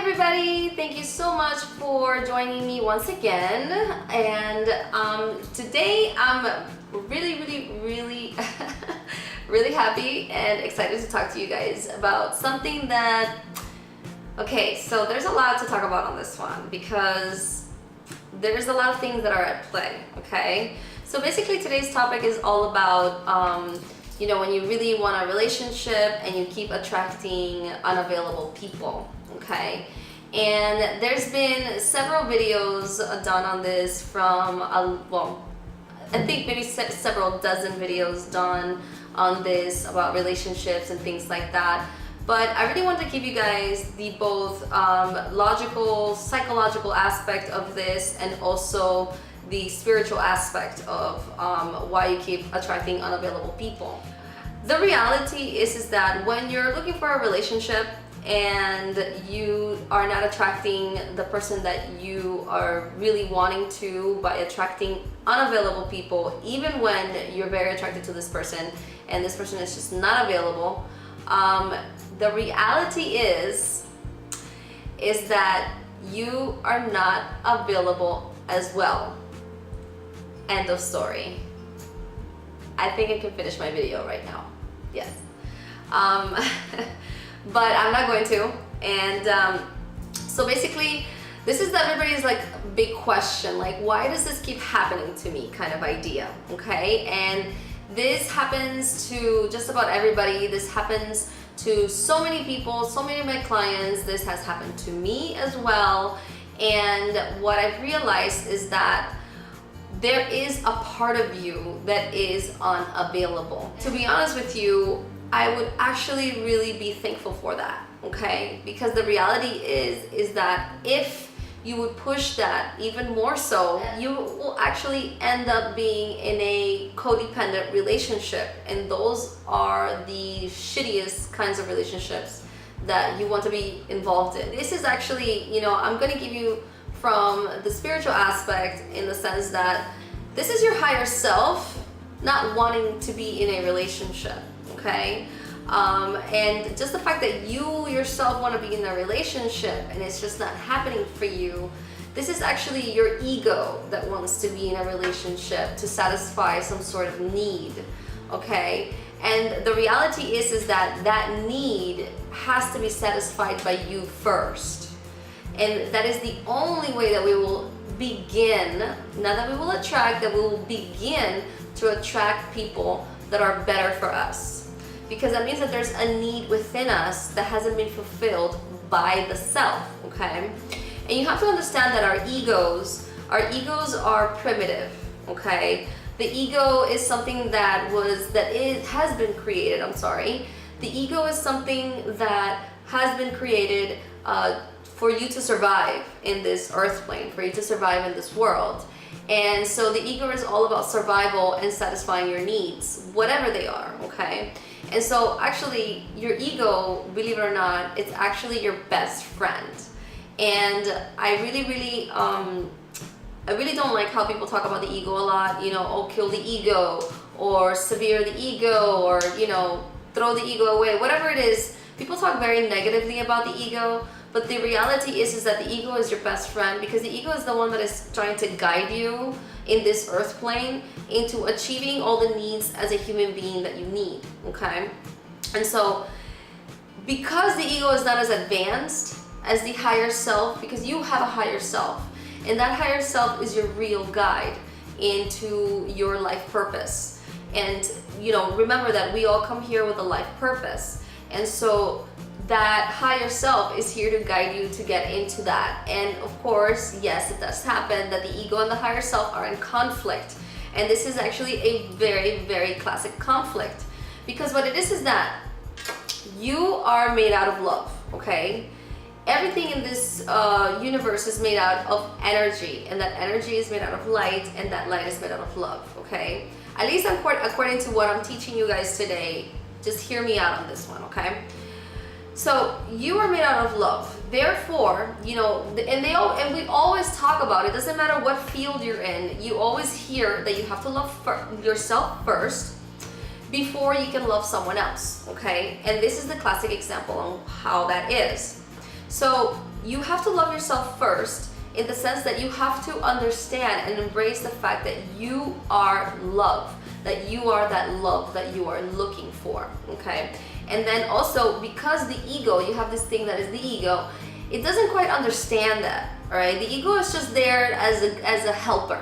everybody, thank you so much for joining me once again. And today I'm really really happy and excited to talk to you guys about something that, okay, so there's a lot to talk about on this one because there's a lot of things that are at play. Okay, so basically today's topic is all about you know, when you really want a relationship and you keep attracting unavailable people. Okay, and there's been several videos done on this from well, I think maybe several dozen videos done on this about relationships and things like that. But I really wanted to give you guys the both logical, psychological aspect of this and also the spiritual aspect of why you keep attracting unavailable people. The reality is that when you're looking for a relationship and you are not attracting the person that you are really wanting to by attracting unavailable people, even when you're very attracted to this person and this person is just not available, the reality is that you are not available as well. End of story. I think I can finish my video right now. Yes. But I'm not going to. And so basically, this is everybody's like big question, like, why does this keep happening to me kind of idea, okay? And this happens to just about everybody. This happens to so many people, so many of my clients. This has happened to me as well. And what I've realized is that there is a part of you that is unavailable. To be honest with you, I would actually really be thankful for that, okay? Because the reality is that if you would push that even more so, you will actually end up being in a codependent relationship. And those are the shittiest kinds of relationships that you want to be involved in. This is actually, you know, I'm gonna give you from the spiritual aspect in the sense that this is your higher self not wanting to be in a relationship, okay? And just the fact that you yourself want to be in a relationship and it's just not happening for you, this is actually your ego that wants to be in a relationship to satisfy some sort of need, okay? And the reality is that that need has to be satisfied by you first. And that is the only way that we will begin, not that we will attract, that we will begin to attract people that are better for us. Because that means that there's a need within us that hasn't been fulfilled by the self, okay? And you have to understand that our egos are primitive, okay? The ego is something that has been created, The ego is something that has been created for you to survive in this earth plane, for you to survive in this world. And so the ego is all about survival and satisfying your needs, whatever they are, okay? And so actually your ego, believe it or not, it's actually your best friend. And I really don't like how people talk about the ego a lot, you know, oh, kill the ego, or sever the ego, or, you know, throw the ego away, whatever it is. People talk very negatively about the ego. But the reality is that the ego is your best friend, because the ego is the one that is trying to guide you in this earth plane into achieving all the needs as a human being that you need, okay? And so because the ego is not as advanced as the higher self, because you have a higher self, and that higher self is your real guide into your life purpose. And you know, remember that we all come here with a life purpose. And so that higher self is here to guide you to get into that. And of course, yes, it does happen that the ego and the higher self are in conflict. And this is actually a very classic conflict. Because what it is that you are made out of love, okay? Everything in this universe is made out of energy, and that energy is made out of light, and that light is made out of love, okay? At least according to what I'm teaching you guys today, just hear me out on this one, okay? So you are made out of love. Therefore, you know, and we always talk about it. Doesn't matter what field you're in. You always hear that you have to love yourself first before you can love someone else. Okay, and this is the classic example on how that is. So you have to love yourself first, in the sense that you have to understand and embrace the fact that you are love, that you are that love that you are looking for, okay? And then also, because the ego, you have this thing that is the ego, it doesn't quite understand that, all right? The ego is just there as a helper.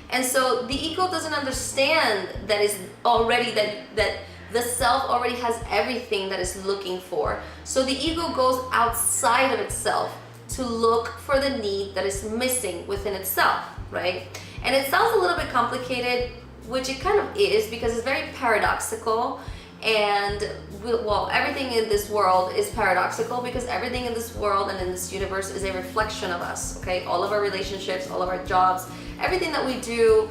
And so the ego doesn't understand that is already, that the self already has everything that it's looking for. So the ego goes outside of itself to look for the need that is missing within itself, right? And it sounds a little bit complicated, which it kind of is, because it's very paradoxical. And well, everything in this world is paradoxical, because everything in this world and in this universe is a reflection of us, okay? All of our relationships, all of our jobs, everything that we do,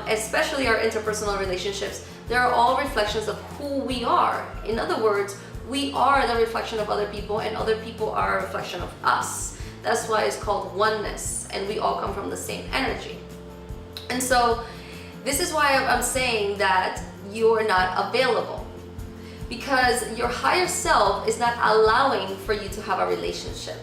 especially our interpersonal relationships, they're all reflections of who we are. In other words, we are the reflection of other people, and other people are a reflection of us. That's why it's called oneness, and we all come from the same energy. And so this is why I'm saying that you're not available, because your higher self is not allowing for you to have a relationship.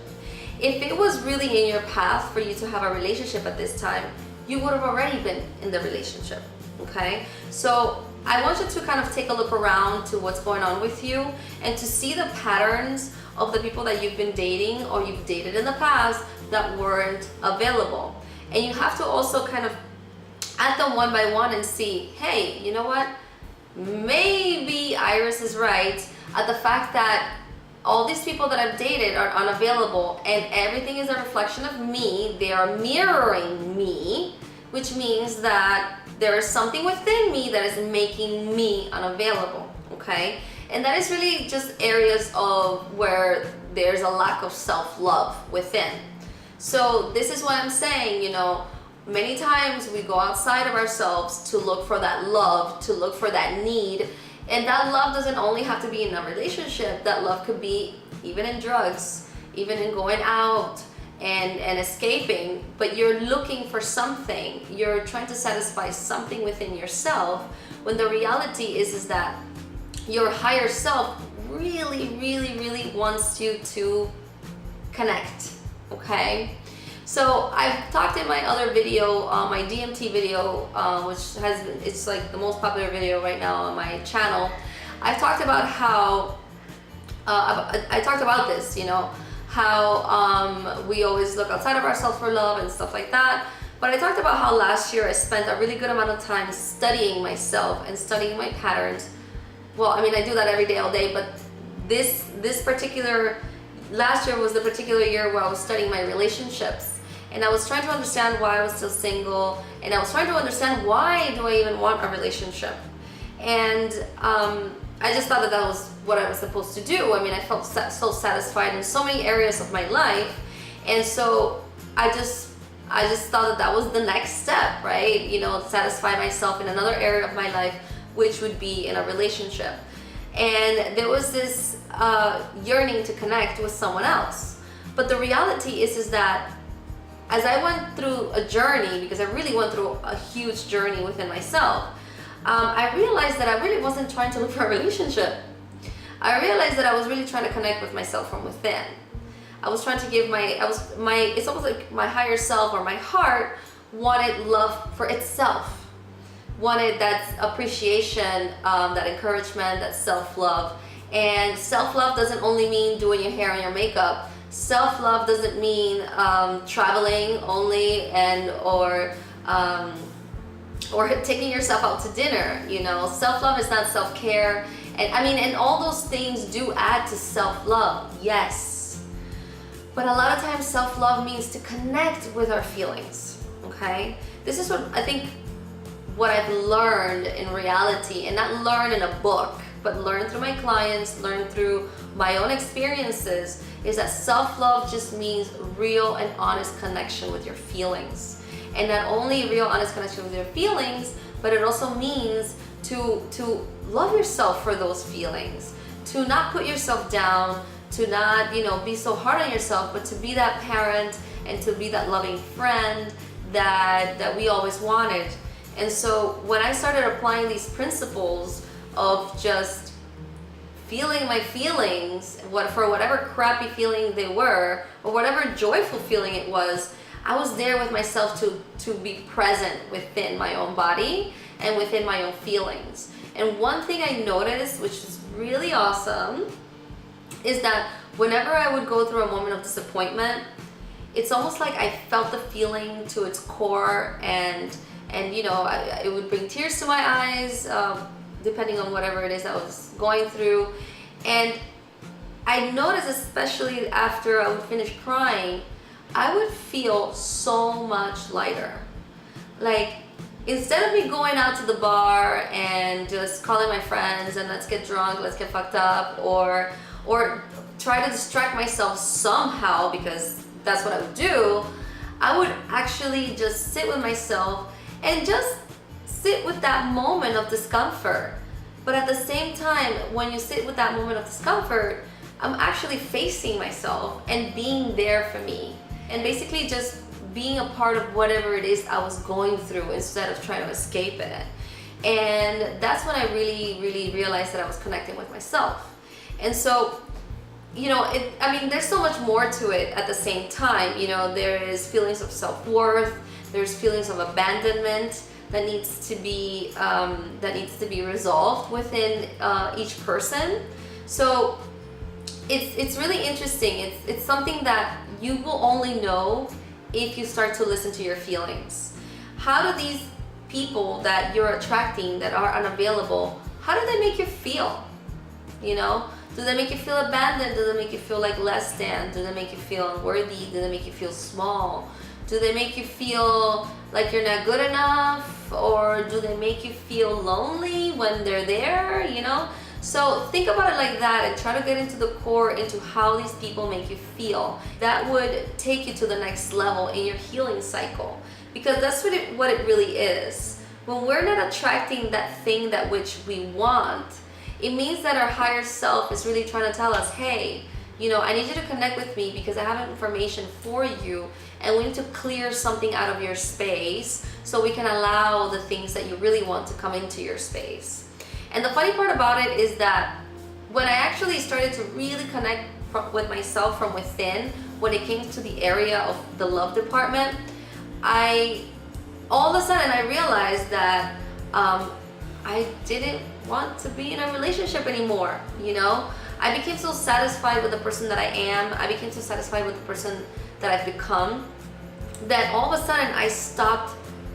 If it was really in your path for you to have a relationship at this time, you would have already been in the relationship, okay? So I want you to kind of take a look around to what's going on with you, and to see the patterns of the people that you've been dating or you've dated in the past that weren't available. And you have to also kind of add them one by one and see, hey, you know what? Maybe Iris is right at the fact that all these people that I've dated are unavailable, and everything is a reflection of me. They are mirroring me, which means that there is something within me that is making me unavailable, okay? And that is really just areas of where there's a lack of self-love within. So this is what I'm saying, you know, many times we go outside of ourselves to look for that love, to look for that need. And that love doesn't only have to be in a relationship. That love could be even in drugs, even in going out and escaping. But you're looking for something. You're trying to satisfy something within yourself, when the reality is that your higher self really, really, really wants you to connect, okay? So I've talked in my other video, my DMT video, which it's like the most popular video right now on my channel. I've talked about how, I talked about this, you know, how we always look outside of ourselves for love and stuff like that. But I talked about how last year I spent a really good amount of time studying myself and studying my patterns. Well, I mean, I do that every day, all day, but this particular, last year was the particular year where I was studying my relationships. And I was trying to understand why I was still single, and I was trying to understand, why do I even want a relationship? And I just thought that that was what I was supposed to do. I mean, I felt so satisfied in so many areas of my life, and so I just thought that that was the next step, right? You know, satisfy myself in another area of my life, which would be in a relationship. And there was this yearning to connect with someone else. But the reality is that as I went through a journey, because I really went through a huge journey within myself, I realized that I really wasn't trying to look for a relationship. I realized that I was really trying to connect with myself from within. I was trying to give it's almost like my higher self, or my heart, wanted love for itself. Wanted that appreciation, that encouragement, that self-love. And self-love doesn't only mean doing your hair and your makeup. Self-love doesn't mean traveling only, or taking yourself out to dinner. You know, self-love is not self-care. And I mean, and all those things do add to self-love, yes. But a lot of times self-love means to connect with our feelings, okay? This is what I think, what I've learned in reality, and not learned in a book, but learned through my clients, learned through my own experiences, is that self-love just means real and honest connection with your feelings. And not only real honest connection with your feelings, but it also means to love yourself for those feelings, to not put yourself down, to not, you know, be so hard on yourself, but to be that parent and to be that loving friend that we always wanted. And so when I started applying these principles of just feeling my feelings, for whatever crappy feeling they were, or whatever joyful feeling it was, I was there with myself to be present within my own body and within my own feelings. And one thing I noticed, which is really awesome, is that whenever I would go through a moment of disappointment, it's almost like I felt the feeling to its core, and you know, it would bring tears to my eyes, depending on whatever it is I was going through. And I noticed, especially after I would finish crying, I would feel so much lighter. Like, instead of me going out to the bar and just calling my friends and let's get drunk, let's get fucked up, or try to distract myself somehow, because that's what I would do, I would actually just sit with myself and just sit with that moment of discomfort. But at the same time, when you sit with that moment of discomfort, I'm actually facing myself and being there for me, and basically just being a part of whatever it is I was going through instead of trying to escape it. And that's when I really, really realized that I was connecting with myself. And so, you know, I mean, there's so much more to it at the same time. You know, there is feelings of self-worth, there's feelings of abandonment that needs to be resolved within each person. So it's really interesting. It's something that you will only know if you start to listen to your feelings. How do these people that you're attracting that are unavailable, how do they make you feel? You know, do they make you feel abandoned? Do they make you feel like less than? Do they make you feel unworthy? Do they make you feel small? Do they make you feel like you're not good enough? Or do they make you feel lonely when they're there, you know? So think about it like that and try to get into the core, into how these people make you feel. That would take you to the next level in your healing cycle, because that's what it really is. When we're not attracting that thing that which we want, it means that our higher self is really trying to tell us, hey, you know, I need you to connect with me because I have information for you, and we need to clear something out of your space so we can allow the things that you really want to come into your space. And the funny part about it is that when I actually started to really connect with myself from within, when it came to the area of the love department, all of a sudden I realized that I didn't want to be in a relationship anymore, you know? I became so satisfied with the person that I am, I became so satisfied with the person that I've become, that all of a sudden I stopped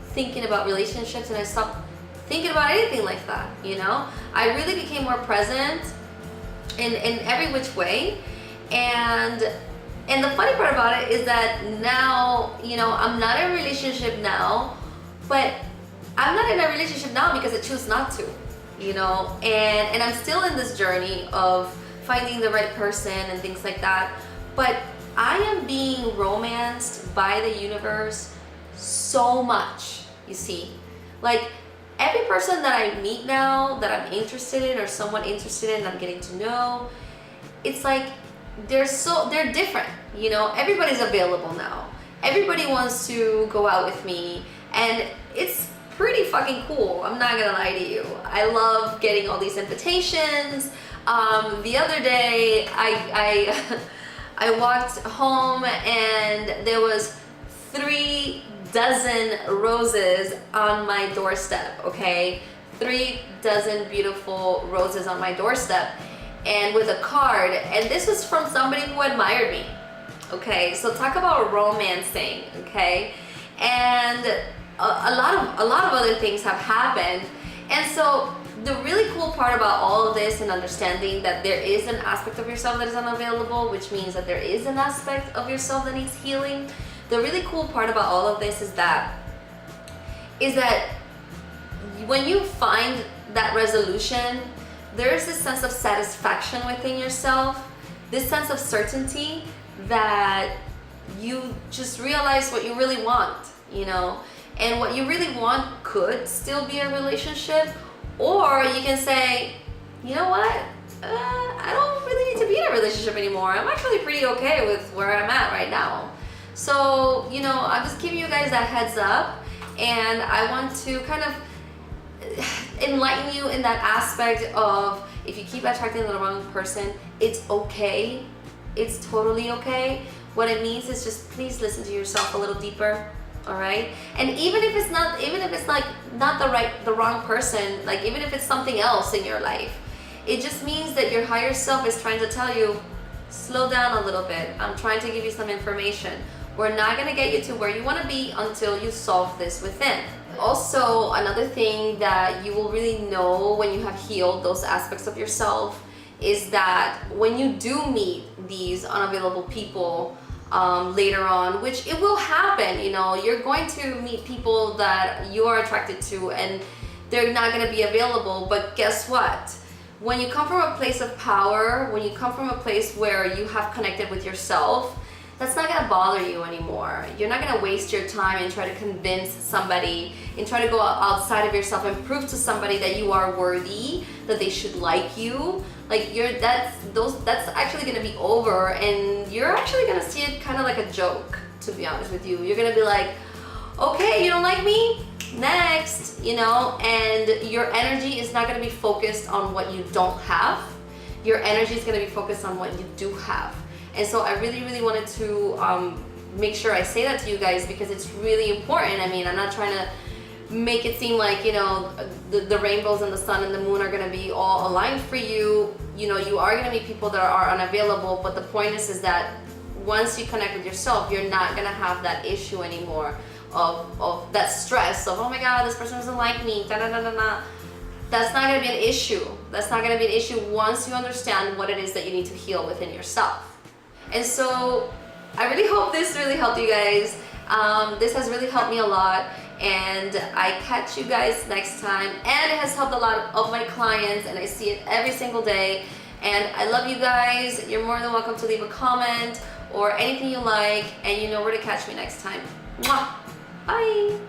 thinking about relationships and I stopped thinking about anything like that, you know? I really became more present in every which way. And the funny part about it is that now, you know, I'm not in a relationship now, but I'm not in a relationship now because I choose not to, you know? And I'm still in this journey of finding the right person and things like that. But I am being romanced by the universe so much, you see? Like, every person that I meet now that I'm interested in, or someone interested in, I'm getting to know, it's like they're different, you know? Everybody's available now. Everybody wants to go out with me, and it's pretty fucking cool. I'm not gonna lie to you. I love getting all these invitations. The other day, I walked home and there was 3 dozen roses on my doorstep, okay? 3 dozen beautiful roses on my doorstep, and with a card, and this was from somebody who admired me, okay? So talk about romancing, okay? And a lot of other things have happened. And so the really cool part about all of this, and understanding that there is an aspect of yourself that is unavailable, which means that there is an aspect of yourself that needs healing. The really cool part about all of this is that when you find that resolution, there is this sense of satisfaction within yourself, this sense of certainty that you just realize what you really want, you know? And what you really want could still be a relationship, or you can say, you know what? I don't really need to be in a relationship anymore. I'm actually pretty okay with where I'm at right now. So, you know, I'm just giving you guys that heads up, and I want to kind of enlighten you in that aspect of, if you keep attracting the wrong person, it's okay. It's totally okay. What it means is just please listen to yourself a little deeper. All right, and even if it's like not the wrong person, like even if it's something else in your life, it just means that your higher self is trying to tell you, slow down a little bit. I'm trying to give you some information. We're not gonna get you to where you want to be until you solve this within. Also, another thing that you will really know when you have healed those aspects of yourself is that when you do meet these unavailable people later on, which it will happen, you know, you're going to meet people that you are attracted to and they're not going to be available. But guess what? When you come from a place of power, when you come from a place where you have connected with yourself, that's not going to bother you anymore. You're not going to waste your time and try to convince somebody and try to go outside of yourself and prove to somebody that you are worthy, that they should like you. Like that's actually going to be over, and you're actually going to see it kind of like a joke, to be honest with you. You're going to be like, okay, you don't like me? Next, you know, and your energy is not going to be focused on what you don't have. Your energy is going to be focused on what you do have. And so I really, really wanted to make sure I say that to you guys, because it's really important. I mean, I'm not trying to make it seem like, you know, the rainbows and the sun and the moon are going to be all aligned for you. You know, you are going to meet people that are unavailable, but the point is that once you connect with yourself, you're not going to have that issue anymore of that stress of, oh my God, this person doesn't like me, da da da da da. That's not going to be an issue. That's not going to be an issue once you understand what it is that you need to heal within yourself. And so I really hope this really helped you guys. This has really helped me a lot, and I catch you guys next time. And it has helped a lot of my clients, and I see it every single day. And I love you guys. You're more than welcome to leave a comment or anything you like, and you know where to catch me next time. Mwah! Bye!